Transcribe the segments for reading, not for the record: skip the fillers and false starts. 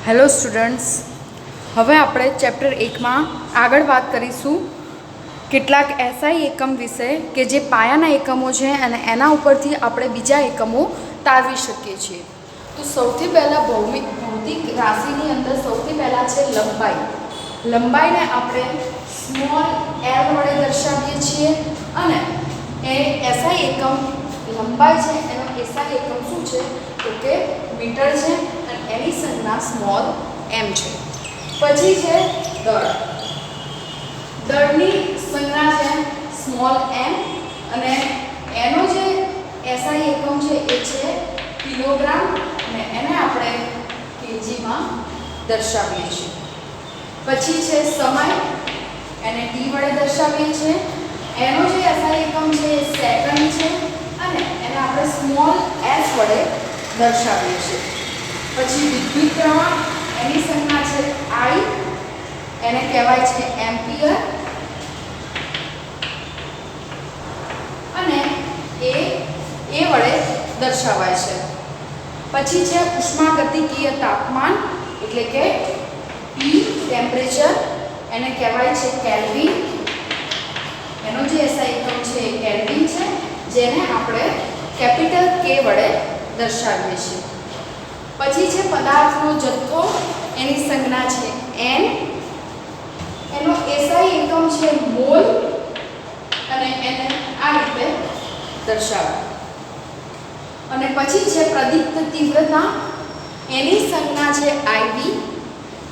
Hello students, હવે આપણે chapter 1માં આગળ વાત કરીશું કેટલાક એસઆઈ એકમ વિશે કે જે પાયાના એકમો છે અને એના ઉપરથી આપણે બીજા એકમો તારવી શકીએ છીએ. તો સૌથી પહેલાં ભૌતિક રાશિની અંદર સૌથી પહેલાં છે લંબાઈ. લંબાઈને આપણે સ્મોલ એલ વડે દર્શાવીએ છીએ અને એ એસઆઈ એકમ લંબાઈ છે એનો એસઆઈ એકમ શું છે તો કે મીટર છે અને એની સંજ્ઞા સ્મોલ એમ છે. પછી છે દળ. દળની સંજ્ઞા છે સ્મોલ એમ અને એનો જે એસઆઈ એકમ છે એ છે કિલોગ્રામ અને એને આપણે કેજીમાં દર્શાવીએ છીએ. પછી છે સમય, એને ટી વડે દર્શાવીએ છીએ. એનો જે એસઆઈ એકમ છે એ સેકન્ડ છે અને એને આપણે સ્મોલ એસ વડે દર્શાવીએ છીએ. પછી વિદ્યુત પ્રવાહ, એની સંજ્ઞા છે આઈ, એને કહેવાય છે એમ્પિયર અને એ વડે દર્શાવાય છે. પછી છે ઉષ્માગતિકીય તાપમાન એટલે કે P ટેમ્પરેચર, એને કહેવાય છે કેલ્વિન. એનો જે એસઆઈ એકમ છે એ કેલ્વિન છે જેને આપણે કેપિટલ કે વડે દર્શાવીએ છીએ. પછી છે પદાર્થનો જથ્થો, એની સંજ્ઞા છે n, એનો એસઆઈ એકમ છે મોલ અને એને આ રીતે દર્શાવાય. અને પછી છે પ્રદીપ્ત તીવ્રતા, એની સંજ્ઞા છે IV,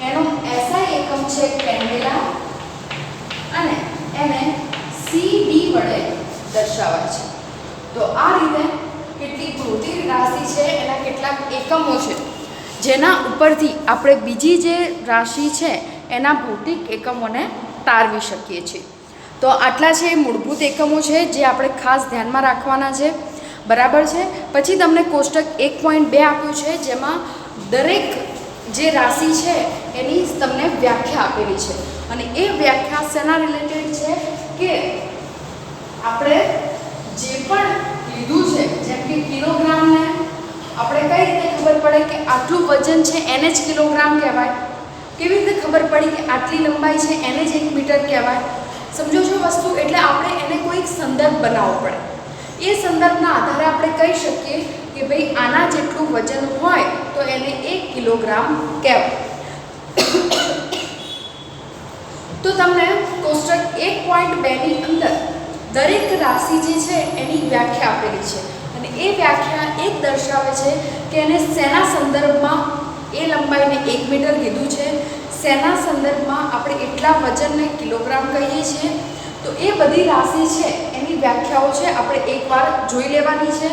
એનો એસઆઈ એકમ છે કેન્ડેલા અને એને CD વડે દર્શાવાય છે. તો આ રીતે કેટલીક ભૌતિક રાશિ છે એના કેટલાક એકમો છે જેના ઉપરથી આપણે બીજી જે રાશિ છે એના ભૌતિક એકમોને તારવી શકીએ છીએ. તો આટલા છે મૂળભૂત એકમો છે જે આપણે ખાસ ધ્યાનમાં રાખવાના છે, બરાબર છે. પછી તમને કોષ્ટક 1.2 આપ્યું છે જેમાં દરેક જે રાશિ છે એની તમને વ્યાખ્યા આપેલી છે અને એ વ્યાખ્યા શેના રિલેટેડ છે કે આપણે જે પણ લીધું છે જેમ કે કિલોગ્રામને આપણે કઈ રીતે ખબર પડે કે આટલું વજન છે એને જ કિલોગ્રામ કહેવાય, કેવી રીતે ખબર પડી કે આટલી લંબાઈ છે એને જ 1 મીટર કહેવાય. સમજો છો વસ્તુ, એટલે આપણે એને કોઈક સંદર્ભ બનાવવો પડે. એ સંદર્ભના આધારે આપણે કહી શકીએ કે ભાઈ આના જેટલું વજન હોય તો એને 1 કિલોગ્રામ કહેવાય. તો તમને કોષ્ટક 1.2 ની અંદર દરેક રાશિ જે છે એની વ્યાખ્યા આપેલી છે અને એ વ્યાખ્યા એક દર્શાવે છે કે એને શેના સંદર્ભમાં એ લંબાઈને 1 મીટર કીધું છે, શેના સંદર્ભમાં આપણે એટલા વજનને કિલોગ્રામ કહીએ છીએ. તો એ બધી રાશિ છે એની વ્યાખ્યાઓ છે આપણે એકવાર જોઈ લેવાની છે,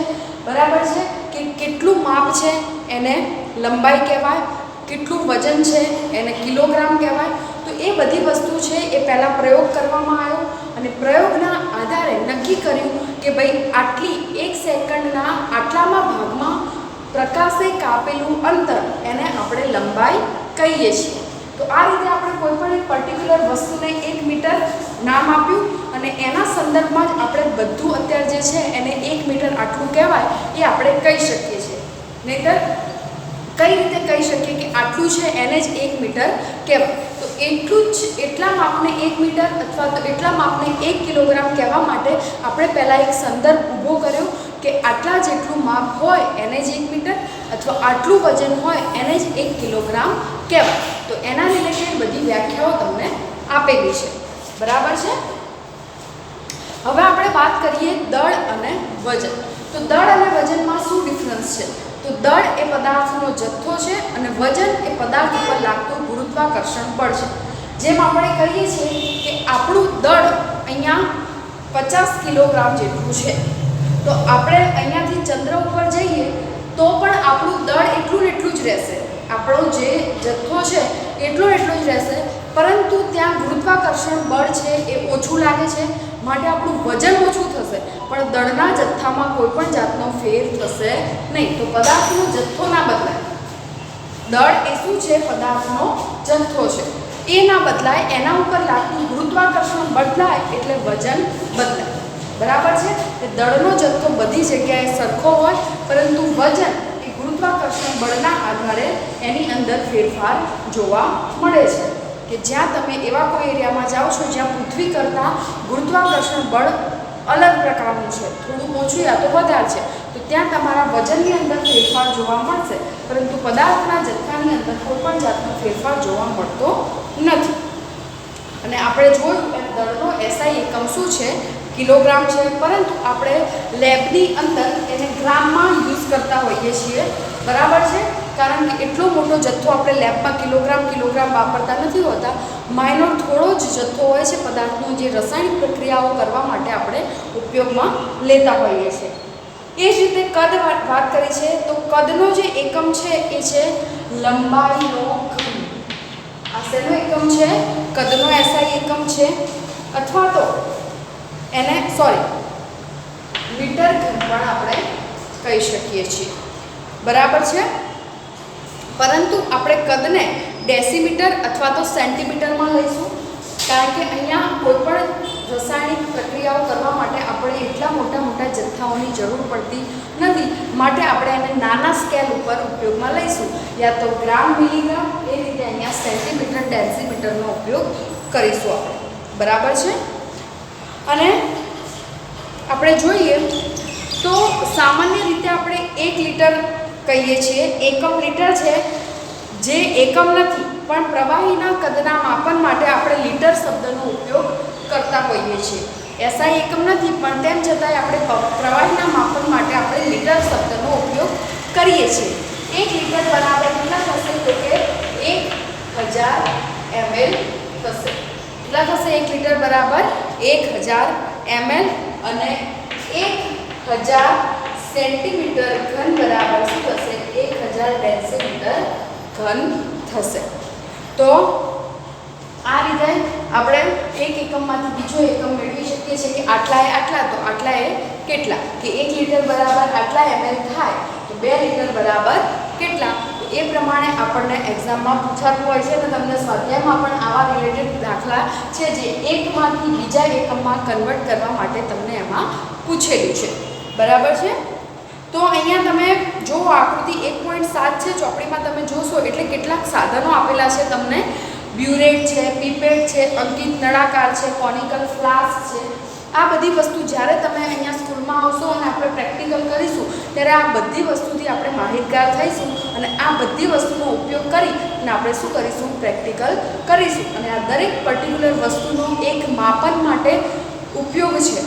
બરાબર છે. કે કેટલું માપ છે એને લંબાઈ કહેવાય, કેટલું વજન છે એને કિલોગ્રામ કહેવાય. તો એ બધી વસ્તુ છે એ પહેલાં પ્રયોગ કરવામાં આવ્યો અને પ્રયોગના આધારે નક્કી કર્યું કે ભાઈ આટલી 1 સેકન્ડના આટલામાં ભાગમાં પ્રકાશે કાપેલું અંતર એને આપણે લંબાઈ કહીએ છીએ. તો આ રીતે આપણે કોઈ પણ એક પર્ટિક્યુલર વસ્તુને 1 મીટર નામ આપ્યું અને એના સંદર્ભમાં જ આપણે બધું અત્યારે જે છે એને 1 મીટર આટલું કહેવાય એ આપણે કહી શકીએ છીએ. નહીંતર કઈ રીતે કહી શકીએ કે આટલું છે એને જ 1 મીટર કહેવાય. તો એટલું જ એટલા માપને 1 મીટર અથવા તો એટલા માપને 1 કિલોગ્રામ કહેવા માટે આપણે પહેલાં એક સંદર્ભ ઊભો કર્યો કે આટલા જેટલું માપ હોય એને જ 1 મીટર અથવા આટલું વજન હોય એને જ 1 કિલોગ્રામ કહેવાય. તો એના રિલેટેડ બધી વ્યાખ્યાઓ તમને આપેલી છે, બરાબર છે. હવે આપણે વાત કરીએ દળ અને વજન. તો દળ અને વજનમાં શું ડિફરન્સ છે? તો દળ એ પદાર્થનો જથ્થો છે અને વજન એ પદાર્થ ઉપર લાગતું ગુરુત્વાકર્ષણ બળ છે. જેમ આપણે કહીએ છીએ કે આપણું દળ અહીંયા 50 કિલોગ્રામ જેટલું છે, તો આપણે અહીંયાથી ચંદ્ર ઉપર જઈએ તો પણ આપણું દળ એટલું ને એટલું જ રહેશે, આપણો જે જથ્થો છે એટલો જ રહેશે, પરંતુ ત્યાં ગુરુત્વાકર્ષણ બળ છે એ ઓછું લાગે છે માટે આપણું વજન ઓછું થશે પણ દળના જથ્થામાં કોઈ પણ જાતનો ફેર થશે નહીં. તો પદાર્થનો જથ્થો ના બદલાય, દળ એ શું છે? પદાર્થનો જથ્થો છે, એ ના બદલાય. એના ઉપર લાગતું ગુરુત્વાકર્ષણ બદલાય એટલે વજન બદલાય, બરાબર છે. દળનો જથ્થો બધી જગ્યાએ સરખો હોય પરંતુ વજન એ ગુરુત્વાકર્ષણ બળના આધારે આધારે એની અંદર ફેરફાર જોવા મળે છે કે જ્યાં તમે એવા કોઈ એરિયામાં જાઓ છો જ્યાં પૃથ્વી કરતાં ગુરુત્વાકર્ષણ બળ અલગ પ્રકારનું છે, થોડું ઓછું યા તો વધારે છે, તો ત્યાં તમારા વજનની અંદર ફેરફાર જોવા મળશે, પરંતુ પદાર્થના જથ્થાની અંદર કોઈ પણ જાતનો ફેરફાર જોવા મળતો નથી. અને આપણે જોયું એમ દળનો એસઆઈ એકમ શું છે, કિલોગ્રામ છે, પરંતુ આપણે લેબની અંદર એને ગ્રામમાં યુઝ કરતા હોઈએ છીએ, બરાબર છે, કારણ કે એટલો મોટો જથ્થો આપણે લેબમાં કિલોગ્રામ વાપરતા નથી હોતા. માઇનોર થોડો જ જથ્થો હોય છે પદાર્થનો, જે રાસાયણિક પ્રક્રિયાઓ કરવા માટે આપણે ઉપયોગમાં લેતા હોઈએ છીએ. એ જ રીતે કદ વાત કરી છે, તો કદનો જે એકમ છે એ છે લંબાઈનો ઘન. આ શેનો એકમ છે? કદનો એસઆઈ એકમ છે, અથવા તો એને મીટર ઘન પણ આપણે કહી શકીએ છીએ, બરાબર છે. પરંતુ આપણે કદને ડેસીમીટર અથવા તો સેન્ટીમીટરમાં લઈશું, કારણ કે અહીંયા કોઈ પણ રાસાયણિક પ્રક્રિયાઓ કરવા માટે આપણે એટલા મોટા જથ્થાઓની જરૂર પડતી નથી, માટે આપણે એને નાના સ્કેલ ઉપર ઉપયોગમાં લઈશું, યા તો ગ્રામ, મિલીગ્રામ, એ રીતે અહીંયા સેન્ટીમીટર, ડેસીમીટરનો ઉપયોગ કરીશું આપણે, બરાબર છે. અને આપણે જોઈએ તો સામાન્ય રીતે આપણે 1 લીટર કહીએ છીએ, એકમ લીટર છે, જે એકમ નથી, પણ પ્રવાહીના કદના માપન માટે આપણે લીટર શબ્દનો ઉપયોગ કરતા હોઈએ છીએ. એસઆઈ એકમ નથી, પણ તેમ છતાંય આપણે પ્રવાહીના માપન માટે આપણે લીટર શબ્દનો ઉપયોગ કરીએ છીએ. 1 લીટર બરાબર કેટલા થશે? તો કે 1000 ml થશે. કેટલા થશે? 1 લીટર બરાબર 1000 ml, અને 1000 સેન્ટીમીટર ઘન બરાબર શું થશે? 1000 ડેસીમીટર ઘન થશે. તો આ રીતે આપણે એક એકમમાંથી બીજો એકમ મેળવી શકીએ છીએ કે આટલા એ આટલા, તો આટલા એ કેટલા, કે 1 લીટર બરાબર આટલા ml થાય, તો 2 લીટર બરાબર કેટલા, તો એ પ્રમાણે આપણને એક્ઝામમાં પૂછાતું હોય છે. અને તમને સ્વાધ્યાયમાં પણ આવા રિલેટેડ દાખલા છે જે એકમાંથી બીજા એકમમાં કન્વર્ટ કરવા માટે તમને એમાં પૂછેલું છે, બરાબર છે. તો અહીંયા તમે જો આકૃતિ 1.7 છે ચોપડીમાં તમે જોશો એટલે કેટલાક સાધનો આપેલા છે તમને. બ્યુરેટ છે, પીપેટ છે, અંકિત નળાકાર છે, કોનિકલ ફ્લાસ્ક છે. આ બધી વસ્તુ જ્યારે તમે અહીંયા સ્કૂલમાં આવશો અને આપણે પ્રેક્ટિકલ કરીશું ત્યારે આ બધી વસ્તુથી આપણે માહિતગાર થઈશું, અને આ બધી વસ્તુનો ઉપયોગ કરી અને આપણે શું કરીશું? પ્રેક્ટિકલ કરીશું. અને આ દરેક પર્ટિક્યુલર વસ્તુનો એક માપન માટે ઉપયોગ છે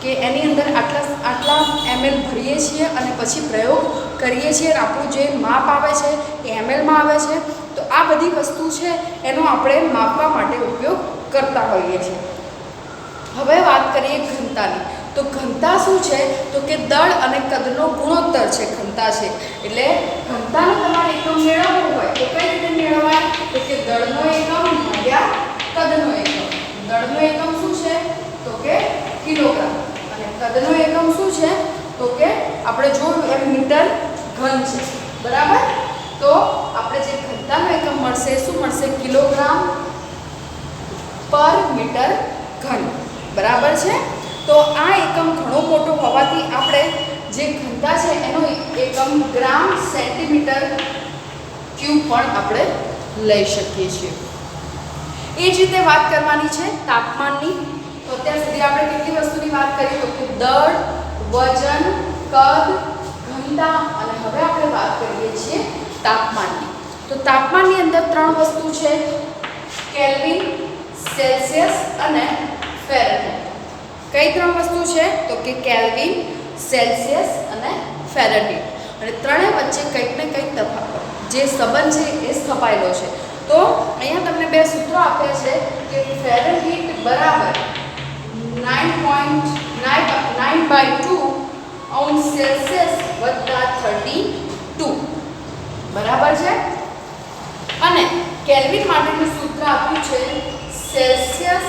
કે એની અંદર આટલા ml ભરીએ છીએ અને પછી પ્રયોગ કરીએ છીએ, અને આપણું જે માપ આવે છે એ mlમાં આવે છે. તો આ બધી વસ્તુ છે એનો આપણે માપવા માટે ઉપયોગ કરતા હોઈએ છીએ. હવે વાત કરીએ ઘનતાની. તો ઘનતા શું છે? તો કે દળ અને કદનો ગુણોત્તર છે, ઘનતા છે. એટલે ઘનતાનો તમારે એકમ મેળવવો હોય તો કઈ રીતે મેળવાય? તો કે દળનો એકમ ભાગ્યા કદનો એકમ. દળનો એકમ શું છે? તો કે કિલોગ્રામ, અને કદનો એકમ શું છે? તો કે આપણે જોયું એમ મીટર ઘન છે, બરાબર. તો આપણે જે ઘનતાનો એકમ મળશે શું મળશે? કિલોગ્રામ પર મીટર ઘન, બરાબર છે. તો આ એકમ ઘણો મોટો હોવાથી આપણે જે ઘનતા છે એનો એકમ ગ્રામ સેન્ટીમીટર ક્યુબ પણ આપણે લઈ શકીએ છીએ. એ જ રીતે વાત કરવાની છે તાપમાનની. તો અત્યાર સુધી આપણે કેટલી વસ્તુની વાત કરી? તો કે દળ, વજન, કદ, ઘનતા, અને હવે આપણે વાત કરીએ છીએ તાપમાનની. તો તાપમાનની અંદર 3 વસ્તુ છે: કેલ્વિન, સેલ્સિયસ અને ફેરનહીટ. કઈ 3 વસ્તુ છે? તો કે કેલ્વિન, સેલ્સિયસ અને ફેરનહીટ. અને ત્રણેય વચ્ચે કંઈક ને કંઈક તફાવત જે સંબંધ છે એ સ્થપાયેલો છે. તો અહીંયા તમને 2 સૂત્રો આપ્યા છે કે ફેરનહીટ બરાબર 9/2 અંશ સેલ્સિયસ વત્તા 32, બરાબર છે. અને કેલ્વિન માટેનું સૂત્ર આપ્યું છે સેલ્સિયસ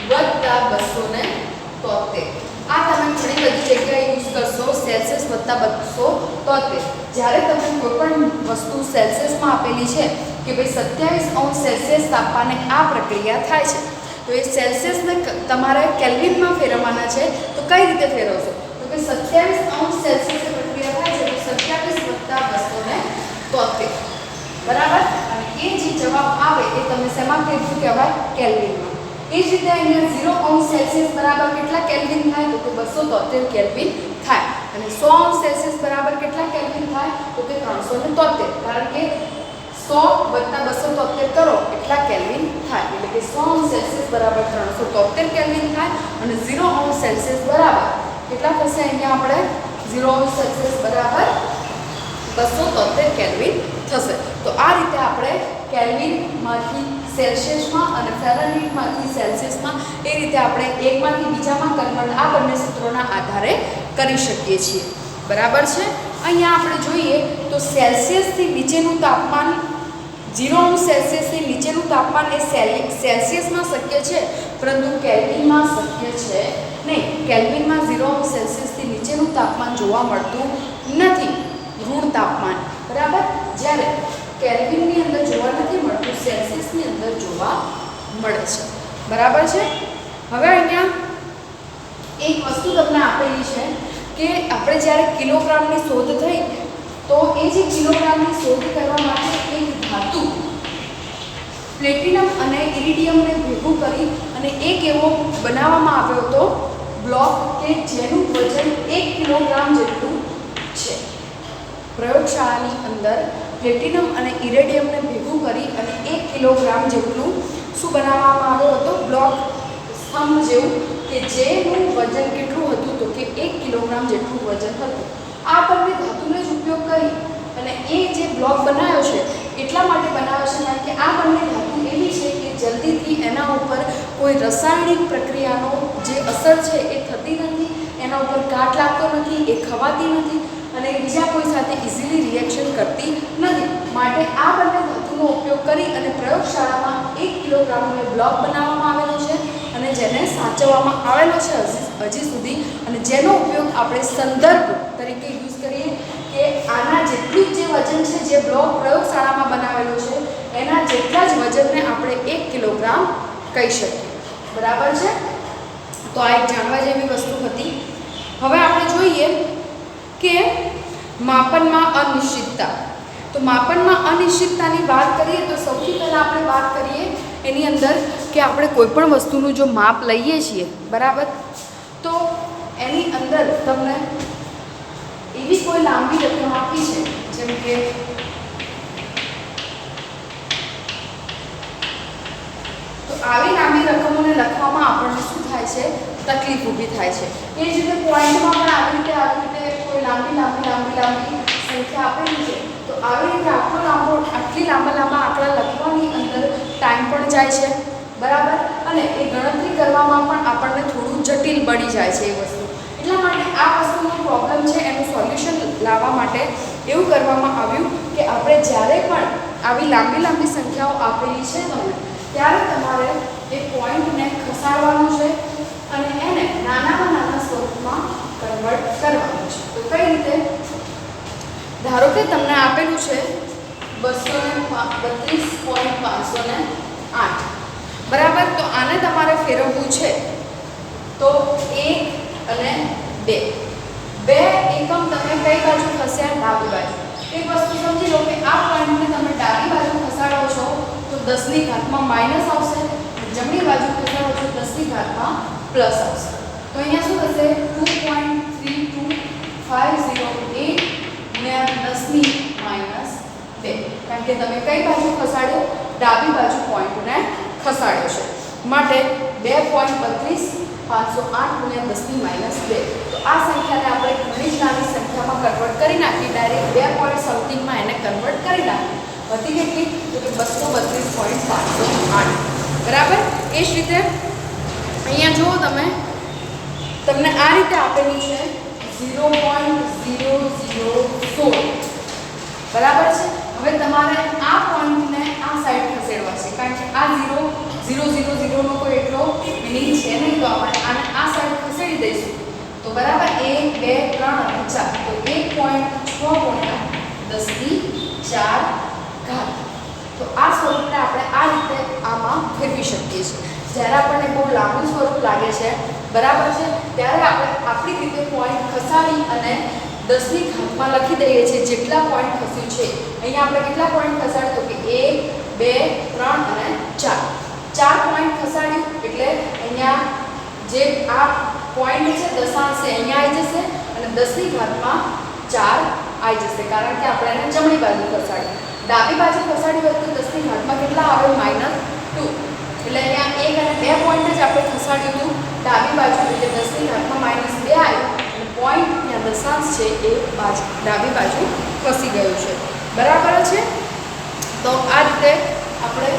વત્તા 273. આ તમે ઘણી બધી જગ્યાએ યુઝ કરશો, સેલ્સિયસ વત્તા 273. જ્યારે તમે કોઈ પણ વસ્તુ સેલ્સિયસમાં આપેલી છે કે ભાઈ 27 અંશ સેલ્સિયસ તાપમાને આ પ્રક્રિયા થાય છે, તો એ સેલ્સિયસને તમારે કેલ્વિનમાં ફેરવવાના છે. તો કઈ રીતે ફેરવશો? તો કે 27 અંશ સેલ્સિયસ પ્રક્રિયા થાય છે, તો 27 વત્તા 273. બરાબર. અને એ જે જવાબ આવે એ તમે શેમાં કીધું કહેવાય? કેલ્વિનમાં. એ જ રીતે અહીંયા 0 અંશ સેલ્સિયસ બરાબર કેટલા કેલ્વિન થાય? તો કે 273 કેલ્વિન થાય. અને 100 અંશ સેલ્સિયસ બરાબર કેટલા કેલ્વિન થાય? તો કે 373. કારણ કે 100 વત્તા 273 કરો એટલા કેલ્વિન થાય. એટલે કે 100 અંશ સેલ્સિયસ બરાબર 373 કેલ્વિન થાય. અને 0 અંશ સેલ્સિયસ બરાબર કેટલા થશે? અહીંયા આપણે 0 અંશ સેલ્સિયસ બરાબર 273 કેલ્વિન થશે. તો આ રીતે આપણે કેલ્વિનમાંથી સેલ્સિયસમાં અને ફેરનહીટમાંથી સેલ્સિયસમાં એ રીતે આપણે એકમાંથી બીજામાં કન્વર્ટ આ બંને સૂત્રોના આધારે કરી શકીએ છીએ. બરાબર છે. અહીંયા આપણે જોઈએ તો સેલ્સિયસથી નીચેનું તાપમાન 0 અંશ સેલ્સિયસથી નીચેનું તાપમાન એ સેલ્સિયસમાં શક્ય છે, પરંતુ કેલ્વિનમાં શક્ય છે નહીં. કેલ્વિનમાં 0 અંશ સેલ્સિયસથી નીચેનું તાપમાન જોવા મળતું નથી, ઋણ તાપમાન. બરાબર. જ્યારે કેલ્વિનની અંદર જોવા નથી મળતું, સેલ્સિયસની અંદર જોવા મળે છે. બરાબર છે. હવે અહીંયા એક વસ્તુ તમને આપેલી છે કે આપણે જ્યારે કિલોગ્રામની શોધ થઈ તો એ જે કિલોગ્રામની શોધ કરવા માટે એક ધાતુ પ્લેટિનમ અને ઇરિડિયમને ભેગું કરી અને એક એવો બનાવવામાં આવ્યો હતો બ્લોક કે જેનું વજન 1 કિલોગ્રામ જેટલું છે. પ્રયોગશાળાની અંદર પ્લેટિનમ અને ઇરેડિયમને ભેગું કરી અને 1 કિલોગ્રામ જેટલું શું બનાવવામાં આવ્યો હતો? બ્લોક સ્તંભ જેવું, કે જેનું વજન કેટલું હતું? તો કે 1 કિલોગ્રામ જેટલું વજન હતું. આ બંને ધાતુનો જ ઉપયોગ કરી અને એ જે બ્લોક બનાવ્યો છે એટલા માટે બનાવ્યો છે કારણ કે આ બંને ધાતુ એવી છે કે જલ્દીથી એના ઉપર કોઈ રાસાયણિક પ્રક્રિયાનો જે અસર છે એ થતી નથી, એના ઉપર કાટ લાગતો નથી, એ ખવાતી નથી અને બીજા કોઈ સાથે ઇઝીલી રિએક્શન કરતી નથી. માટે આ બંને ધાતુનો ઉપયોગ કરી અને પ્રયોગશાળામાં 1 કિલોગ્રામનો બ્લોક બનાવવામાં આવેલો છે અને જેને સાચવવામાં આવેલો છે હજી સુધી, અને જેનો ઉપયોગ આપણે સંદર્ભ તરીકે યુઝ કરીએ કે આના જેટલું જ જે વજન છે જે બ્લોક પ્રયોગશાળામાં બનાવેલો છે એના જેટલા જ વજનને આપણે 1 કિલોગ્રામ કહી શકીએ. બરાબર છે. તો આ એક જાણવા જેવી વસ્તુ હતી. હવે આપણે જોઈએ કે માપનમાં અનિશ્ચિતતા. તો માપનમાં અનિશ્ચિતતાની વાત કરીએ તો સૌથી પહેલાં આપણે વાત કરીએ એની અંદર કે આપણે કોઈ પણ વસ્તુનું જો માપ લઈએ છીએ, બરાબર, તો એની અંદર તમને એવી કોઈ લાંબી રકમ આપી છે જેમ કે તો આવી લાંબી રકમોને લખવામાં આપણને શું થાય છે? તકલીફ ઊભી થાય છે. એ જ રીતે પોઈન્ટમાં પણ આવી રીતે કોઈ લાંબી સંખ્યા આપેલી છે તો આવી રીતે આટલી લાંબા આંકડા લખવાની અંદર ટાઈમ પણ જાય છે. બરાબર. અને એ ગણતરી કરવામાં પણ આપણને થોડું જટિલ બની જાય છે એ વસ્તુ. એટલા માટે આ વસ્તુનો પ્રોબ્લેમ છે એનું સોલ્યુશન લાવવા માટે એવું કરવામાં આવ્યું કે આપણે જ્યારે પણ આવી લાંબી સંખ્યાઓ આપેલી છે તમને, ત્યારે તમારે એ પોઈન્ટને ખસાડવાનું છે અને એને નાના સ્વરૂપમાં કન્વર્ટ કરવાનું છે. તો કઈ રીતે? ધારો કે તમને આપેલું છે 232.508. બરાબર. તો આને તમારે ફેરવવું છે તો 1 અને 2 એકમ તમે કઈ બાજુ ખસ્યા? ડાબી બાજુ. એક વસ્તુ સમજી લો કે આ પોઈન્ટને તમે ડાબી બાજુ ખસાડો છો તો 10ની ઘાતમાં માઇનસ આવશે, જમણી બાજુ ખસાડો છો 10ની ઘાતમાં પ્લસ આવશે. તો અહીંયા શું થશે? 2.32508 ગુણ્યા 10ની માઇનસ 2. કારણ કે તમે કઈ બાજુ ખસાડ્યો? ડાબી બાજુ પોઈન્ટને ખસાડ્યો છે. માટે 2.32508 ગુણ્યા 10ની માઇનસ 2. તો આ સંખ્યાને આપણે ઘણી જ નાની સંખ્યામાં કન્વર્ટ કરી નાખી. ડાયરેક્ટ 2 પોઈન્ટ સમથિંગમાં એને કન્વર્ટ કરી નાખી. હતી કેટલી? તો કે 232.508. બરાબર. એ જ રીતે અહીંયા જુઓ તમને આ રીતે આપેલી છે 0.0016. બરાબર છે. હવે તમારે આ પોઈન્ટને આ સાઈડ ખસેડવા છે કારણ કે આ 0.000 નો કોઈ એટલો મિનિંગ છે નહીં, તો આપણે આને આ સાઈડ ખસેડી દઈશું. તો બરાબર 1 2 3 અને 4. તો 1.6 ગુણ્યા 10ની 4 ઘાત. તો આ સ્વરૂપને આપણે આ રીતે આમાં ફેરવી શકીએ છીએ. જ્યારે આપણને બહુ લાંબુ સ્વરૂપ લાગે છે, બરાબર છે, ત્યારે આપણે આપણી રીતે પોઈન્ટ ખસાડી અને 10ની ઘાતમાં લખી દઈએ છીએ જેટલા પોઈન્ટ ખસ્યું છે. અહીંયા આપણે કેટલા પોઈન્ટ ખસાડ્યા તો કે 1 2 3 અને 4. 4 પોઈન્ટ ખસાડ્યું એટલે અહીંયા જે આ પોઈન્ટ છે દશાંશ છે અહીંયા આવી જશે અને 10ની ઘાતમાં 4 આવી જશે કારણ કે આપણે એને જમણી બાજુ ખસાડી. ડાબી બાજુ ખસાડી હોય તો 10ની ઘાતમાં કેટલા આવે -2. એટલે અહીંયા 1 અને 2 પોઈન્ટ જ આપણે ખસાડ્યું હતું ડાબી બાજુ એટલે 10ની ઘાતમાં -2 આવ્યું અને પોઈન્ટ ત્યાં દશાંશ છે એ બાજુ ડાબી બાજુ ખસી ગયું છે. બરાબર છે. તો આ રીતે આપણે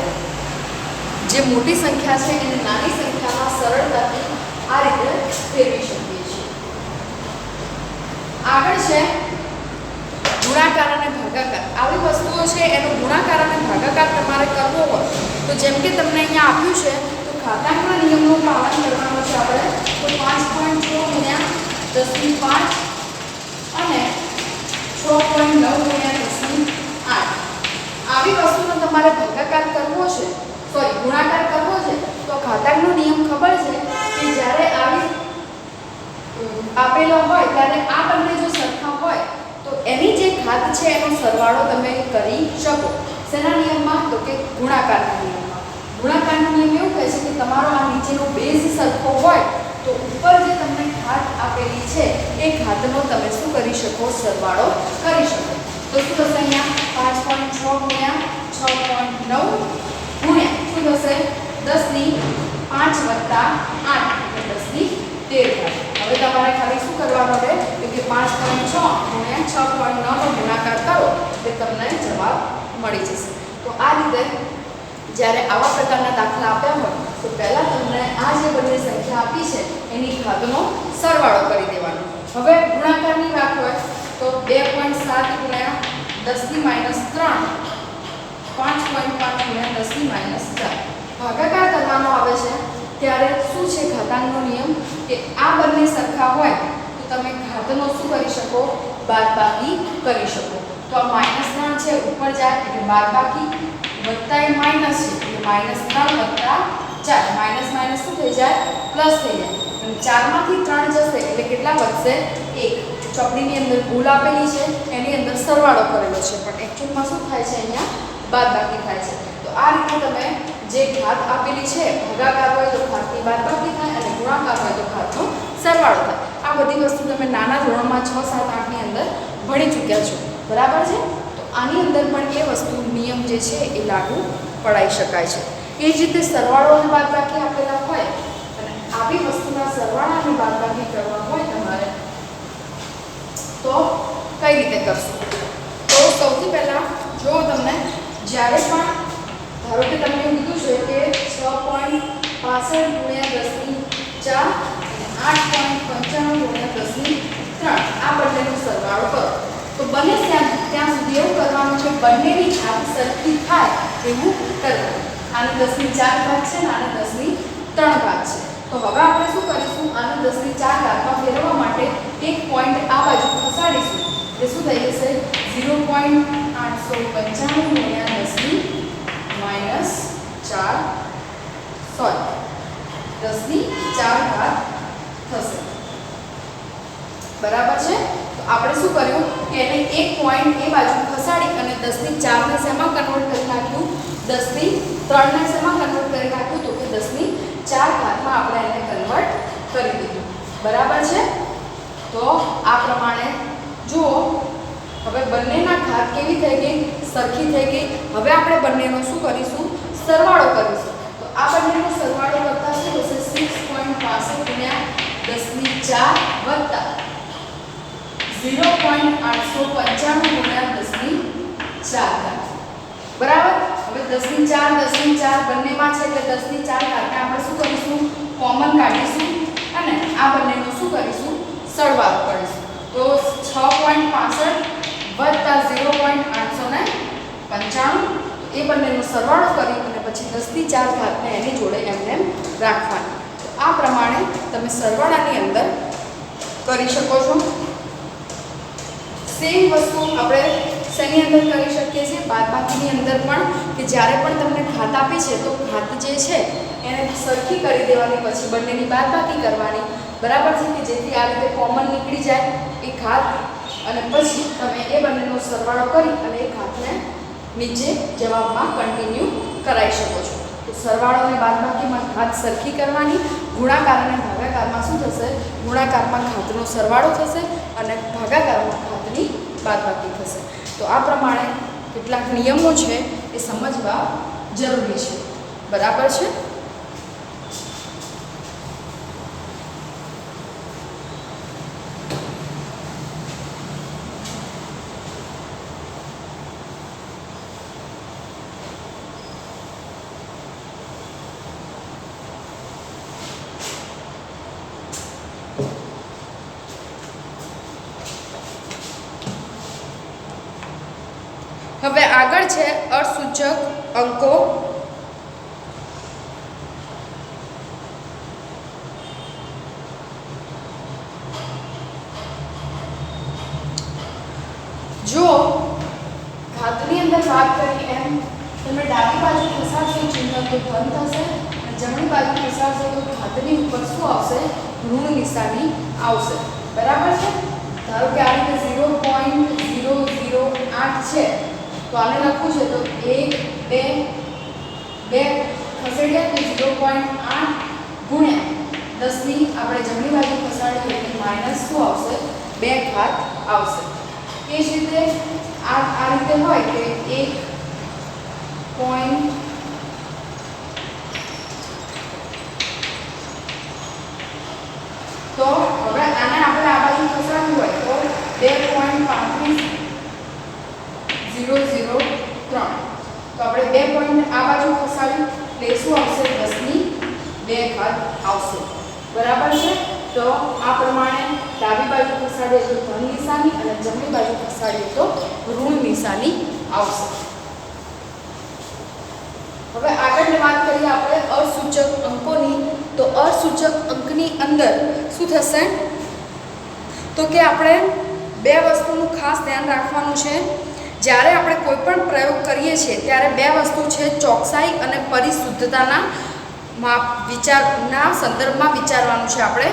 જે મોટી સંખ્યા છે એને નાની સંખ્યામાં સરળતાથી આ રીતે ફેરવી શકીએ છીએ. આગળ છે ગુણાકાર અને ભાગાકાર. આવી વસ્તુઓ છે એનો ગુણાકાર અને ભાગાકાર તમારે કરવો હોય તો જેમ કે તમને અહીંયા આપ્યું છે તો ઘાતાંકના નિયમનું પાલન કરવાનું છે આપણે. તો 5.6 ગુણ્યા 10⁵ અને 6.9 ગુણ્યા 10⁸. આવી વસ્તુનો તમારે ભાગાકાર કરવો છે ગુણાકાર કરવો છે તો ઘાતાંકનો નિયમ ખબર છે કે જ્યારે આવી આપેલો હોય ત્યારે આ બંને જો સરખા હોય તો એની જે ઘાત છે એનો સરવાળો તમે કરી શકો. શેના નિયમમાં તો કે ગુણાકારના નિયમમાં. ગુણાકારનો નિયમ એવું કહે છે કે તમારો આ નીચેનો બેઝ સરખો હોય તો ઉપર જે તમને ઘાત આપેલી છે એ ઘાતનો તમે શું કરી શકો સરવાળો કરી શકો. તો શું થશે અહીંયા 5.6 ગુણ્યા 6.9 ગુણ્યા શું થશે 10⁵ વત્તા 8 એટલે 10⁻13. હવે તમારે ખાલી શું કરવાનું છે કે 5.6 ગુણ્યા 6.9 નો ગુણાકાર કરો એટલે તમને જવાબ મળી જશે. તો આ રીતે જ્યારે આવા પ્રકારના દાખલા આપ્યા હોય તો પહેલા તમને આ જે બધી સંખ્યા આપી છે એની ઘાતનો સરવાળો કરી દેવાનો. હવે ગુણાકારની વાત હોય તો 2.7 ગુણ્યા 10⁻3 5.5 ગુણ્યા 10⁻4. ભાગાકાર કરવાનો આવે છે ત્યારે શું છે ઘાતાંકનો નિયમ કે આ બંને સરખા હોય તો તમે ઘાતનો શું કરી શકો બાદબાકી કરી શકો. તો આ -3 છે ઉપર જાય એટલે બાદબાકી વત્તા એ માઈનસ છે એટલે -3 વત્તા 4 માઈનસ માઈનસ શું થઈ જાય પ્લસ થઈ જાય અને 4 માંથી 3 જશે એટલે કેટલા વધશે 1. ચોપડીની અંદર ભૂલ આપેલી છે એની અંદર સરવાળો કરેલો છે પણ એકચ્યુઅલમાં શું થાય છે અહીંયા બાદબાકી થાય છે. તો આ રીતે તમે જે ઘાત આપેલી છે ભાગાકાર હોય તો ઘાતની બાદબાકી થાય અને ગુણાકાર હોય તો ઘાતનો સરવાળો થાય. આ બધી વસ્તુ તમે નાના ધોરણમાં 6, 7, 8 ની અંદર ભણી ચૂક્યા છો. બરાબર છે. તો આની અંદર પણ એ વસ્તુ નિયમ જે છે એ લાગુ પડાઈ શકાય છે. એ જ રીતે સરવાળો અને બાદબાકી આપેલા હોય અને આવી વસ્તુના સરવાળા અને બાદબાકી કરવા હોય તમારે તો કઈ રીતે કરશું? તો સૌથી પહેલા જો તમને જ્યારે પણ ધારો કે તમને એવું કીધું છે કે 6.65 ગુણ્યા 10⁻4 અને 8.95 ગુણ્યા 10⁻3 આ બંનેનો સરવાળો કરો તો બને ત્યાં સુધી એવું કરવાનું છે બંનેની ઘાત સરખી થાય એવું કરવાનું. આને 10⁻4 ઘાત છે ને આને 10⁻3 ઘાત છે. તો હવે આપણે શું કરીશું આને 10⁻4 ઘાતમાં ફેરવવા માટે એક પોઈન્ટ આ બાજુ ખસાડીશું એટલે શું થઈ જશે 0.895 ગુણ્યા 10⁻4 ઘાત થશે. બરાબર છે. તો આપણે શું કર્યું કે એને એક પોઈન્ટ એ બાજુ ખસાડી અને 10⁻4 ને શેમાં કન્વર્ટ કરી નાખ્યું 10⁻3 ને શેમાં કન્વર્ટ કરી નાખ્યું તો કે 10⁻4 ઘાતમાં આપણે એને કન્વર્ટ કરી દીધું. બરાબર છે. તો આ પ્રમાણે જુઓ હવે બંનેના ઘાત કેવી થઈ ગઈ સરખી થઈ ગઈ. હવે આપણે બંનેનો શું કરીશું સરવાળો કરીશું. તો આ બંનેનો સરવાળો કરતા શું થશે 6.65 ગુણ્યા 10⁻4 વત્તા 0.895 ગુણ્યા 10⁻4 બરાબર. હવે 10⁻4 10⁻4 બંનેમાં છે એટલે 10⁻4 ઘાતને આપણે શું કરીશું કોમન કાઢીશું અને આ બંનેનો શું કરીશું સરવાળો કરીશું. તો 6.65 વત્તા 0.895 એ બંનેનો સરવાળો કરી અને પછી 10⁻4 ઘાતને એની જોડે એમને રાખવાની. તો આ પ્રમાણે તમે સરવાળાની અંદર કરી શકો છો. સેમ વસ્તુ આપણે શેની અંદર કરી શકીએ છીએ બાદબાકીની અંદર પણ કે જ્યારે પણ તમને ઘાત આપી છે તો ઘાત જે છે એને સરખી કરી દેવાની પછી બંનેની બાદબાકી કરવાની. બરાબર છે કે જેથી આ રીતે કોમન નીકળી જાય એ ઘાત અને પછી તમે એ બંનેનો સરવાળો કરી અને એક હાથને નીચે જવાબમાં કન્ટિન્યુ કરાવી શકો છો. તો સરવાળો અને બાદબાકીમાં ઘાત સરખી કરવાની, ગુણાકાર અને ભાગાકારમાં શું થશે? ગુણાકારમાં ઘાતનો સરવાળો થશે અને ભાગાકારમાં ઘાતની બાદબાકી થશે. તો આ પ્રમાણે કેટલાક નિયમો છે એ સમજવા જરૂરી છે. બરાબર છે? હવે આગળ છે અર્થસૂચક અંકો. જો ઘાતની અંદર વાત કરી એમ તમે ડાબી બાજુ ખસાડશો ચિહ્ન તો ધન થશે અને જમણી બાજુ ખસાડશો તો ઘાતની ઉપર શું આવશે? ઋણ નિશાની આવશે. બરાબર છે? ધારો કે આ રીતે 0.008 છે તો આને લખવું છે તો 1 2 ખસેડ્યા તો 0.8 ગુણ્યા 10 ની આપણે જમણી બાજુ ખસાડીએ એટલે માઈનસ શું આવશે? 2 ઘાત આવશે. એ જ રીતે આ રીતે હોય કે 1 તો હવે આને આપણે આ બાજુ ખસાડવું હોય તો 2.35003 તો આપણે 2 આ બાજુ ખસાડ્યું એટલે શું આવશે? 10 ની 2 ઘાત આવશે. બરાબર છે? તો આ પ્રમાણે ડાબી બાજુ ખસાડીએ તો ધન નિશાની અને જમણી બાજુ ખસાડીએ તો ઋણ નિશાની આવશે. હવે આગળ વાત કરીએ આપણે અર્થસૂચક અંકોની. તો અર્થસૂચક અંકની અંદર શું થશે? તો કે આપણે બે વસ્તુનું ખાસ ધ્યાન રાખવાનું છે. જ્યારે આપણે કોઈ પણ પ્રયોગ કરીએ છીએ ત્યારે બે વસ્તુ છે, ચોકસાઈ અને પરિશુદ્ધતાના વિચારના સંદર્ભમાં વિચારવાનું છે. આપણે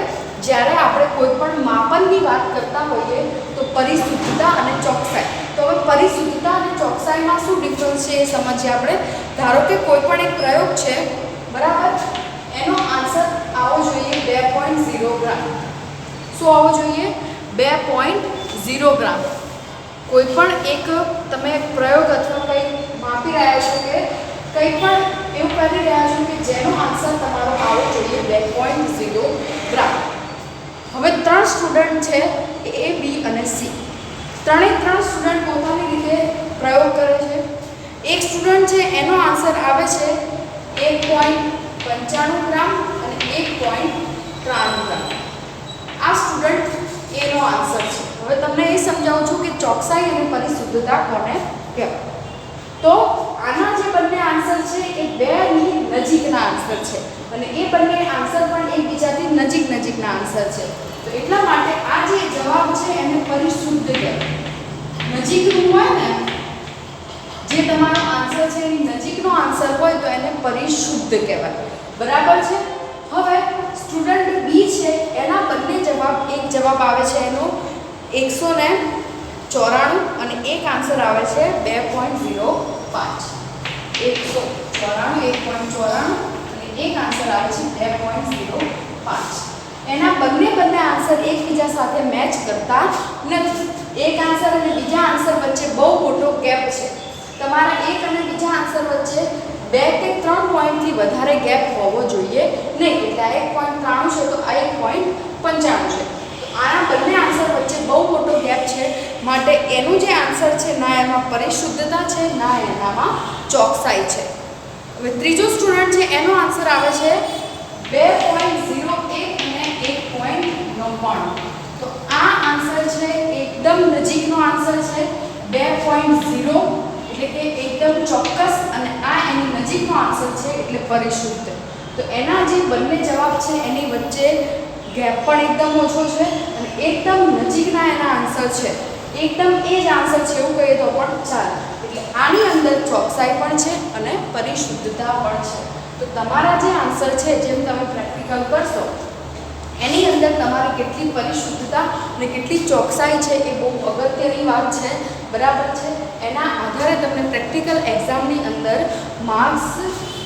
જ્યારે આપણે કોઈ પણ માપનની વાત કરતા હોઈએ તો પરિશુદ્ધતા અને ચોકસાઈ. તો હવે પરિશુદ્ધતા અને ચોકસાઈમાં શું ડિફરન્સ છે એ સમજીએ આપણે. ધારો કે કોઈ પણ એક પ્રયોગ છે, બરાબર, એનો આન્સર આવવો જોઈએ 2.0 ગ્રામ. શું આવવો જોઈએ? 2.0 ગ્રામ. કોઈ પણ એક તમે પ્રયોગ અથવા કંઈ માપી રહ્યા છો કે કંઈ પણ એવું કરી રહ્યા છો કે જેનો આન્સર તમારો આવવો જોઈએ 2.0 ગ્રામ. હવે 3 સ્ટુડન્ટ છે, A, B અને C. ત્રણે સ્ટુડન્ટ પોતાની રીતે પ્રયોગ કરે છે. એક સ્ટુડન્ટ છે એનો આન્સર આવે છે 1.95 ગ્રામ અને 1.93 ગ્રામ. આ સ્ટુડન્ટ A નો આન્સર છે. હવે તમને એ સમજાવું છું કે ચોકસાઈ અને પરિશુદ્ધતા કોને કહેવાય. તો આના જે બંને આન્સર છે એ બેની નજીકના આન્સર છે અને એ બંને આન્સર પણ એકબીજાથી નજીકના આન્સર છે. તો એટલા માટે આ જે જવાબ છે એને પરિશુદ્ધ કહેવાય. નજીકનું હોય ને, જે તમારો આન્સર છે એની નજીકનો આન્સર હોય તો એને પરિશુદ્ધ કહેવાય. બરાબર છે? હવે સ્ટુડન્ટ B છે એના બંને જવાબ, એક જવાબ આવે છે એનો 194 અને એક આન્સર આવે છે 2.05. 194 અને એક આન્સર આવે છે 2.05. એના બંને આન્સર એકબીજા સાથે મેચ કરતા નથી. એક આન્સર અને બીજા આન્સર વચ્ચે બહુ મોટો ગેપ છે. તમારા એક અને બીજા આન્સર વચ્ચે 2 કે 3 પોઈન્ટથી વધારે ગેપ હોવો જોઈએ નહીં. એટલે આ 1.93 છે તો આ 1.95 છે. આના બંને આન્સર વચ્ચે બહુ મોટો ગેપ છે, માટે એનું જે આન્સર છે ના એમાં પરિશુદ્ધતા છે ના એનામાં ચોકસાઈ છે. હવે ત્રીજો સ્ટુડન્ટ છે એનો આન્સર આવે છે 2.01 અને 1.99. તો આ આન્સર છે એકદમ નજીકનો આન્સર છે 2.0 એટલે કે એકદમ ચોક્કસ અને આ એની નજીકનો આન્સર છે એટલે પરિશુદ્ધ. તો એના જે બંને જવાબ છે એની વચ્ચે ગેપ પણ એકદમ ઓછો છે અને એકદમ નજીકના એના આન્સર છે. એકદમ એ જ આન્સર છે એવું કહીએ તો પણ ચાલે. એટલે આની અંદર ચોકસાઈ પણ છે અને પરિશુદ્ધતા પણ છે. તો તમારા જે આન્સર છે, જેમ તમે પ્રેક્ટિકલ કરશો એની અંદર તમારી કેટલી પરિશુદ્ધતા અને કેટલી ચોકસાઈ છે એ બહુ અગત્યની વાત છે, બરાબર છે. એના આધારે તમને પ્રેક્ટિકલ એક્ઝામની અંદર માર્ક્સ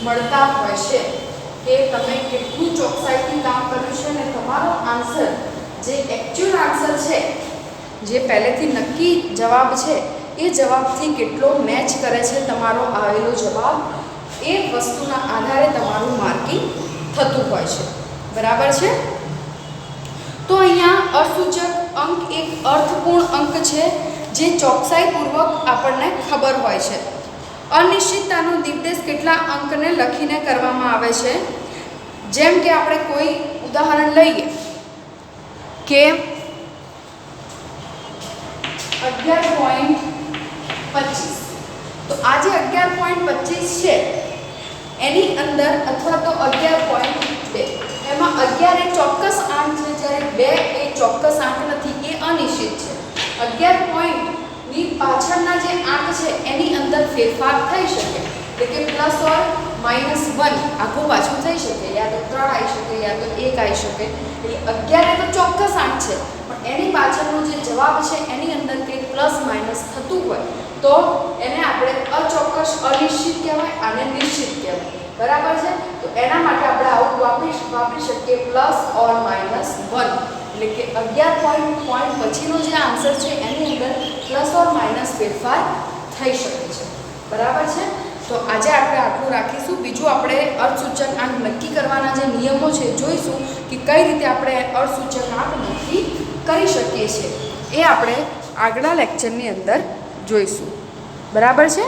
મળતા હોય છે કે તમે કેટલું ચોકસાઈથી કામ કર્યું છે અને તમારો આન્સર જે એકચ્યુઅલ આન્સર છે, જે પહેલેથી નક્કી જવાબ છે, એ જવાબથી કેટલો મેચ કરે છે તમારો આવેલો જવાબ, એ વસ્તુના આધારે તમારું માર્કિંગ થતું હોય છે, બરાબર છે. તો અહીંયા અર્થસૂચક અંક એક અર્થપૂર્ણ અંક છે જે ચોકસાઈપૂર્વક આપણને ખબર હોય છે. અનિશ્ચિતતાનો નિર્દેશ કેટલા અંકને લખીને કરવામાં આવે છે. જેમ કે આપણે કોઈ ઉદાહરણ લઈએ કે 11.25, તો આ જે 11.25 છે એની અંદર અથવા તો 11.2, એમાં 11 એ ચોક્કસ આંક છે, જ્યારે 2 એ ચોક્કસ આંક નથી, એ અનિશ્ચિત છે. 11 પોઈન્ટની પાછળના જે આંક છે એની અંદર ફેરફાર થઈ શકે, એટલે કે પ્લસ ઓર -1 આખું પાછું થઈ શકે, યા તો 3 આવી શકે, યા તો 1 આવી શકે. એટલે 11 એ તો ચોક્કસ આંક છે, પણ એની પાછળનો જે જવાબ છે એની અંદર કંઈક પ્લસ માઇનસ થતું હોય તો એને આપણે અચોક્કસ અનિશ્ચિત કહેવાય, આને નિશ્ચિત કહેવાય, બરાબર છે. તો એના માટે આપણે આવું વાપરી શકીએ પ્લસ ઓર -1, એટલે કે 11 પોઈન્ટ પછીનો જે આન્સર છે એની અંદર પ્લસ ઓર માઇનસ ફેરફાર થઈ શકે છે, બરાબર છે. તો આજે આપણે આટલું રાખીશું. બીજું આપણે અર્થસૂચક આંક નક્કી કરવાના જે નિયમો છે જોઈશું કે કઈ રીતે આપણે અર્થસૂચક આંક નક્કી કરી શકીએ છીએ, એ આપણે આગળના લેક્ચરની અંદર જોઈશું, બરાબર છે.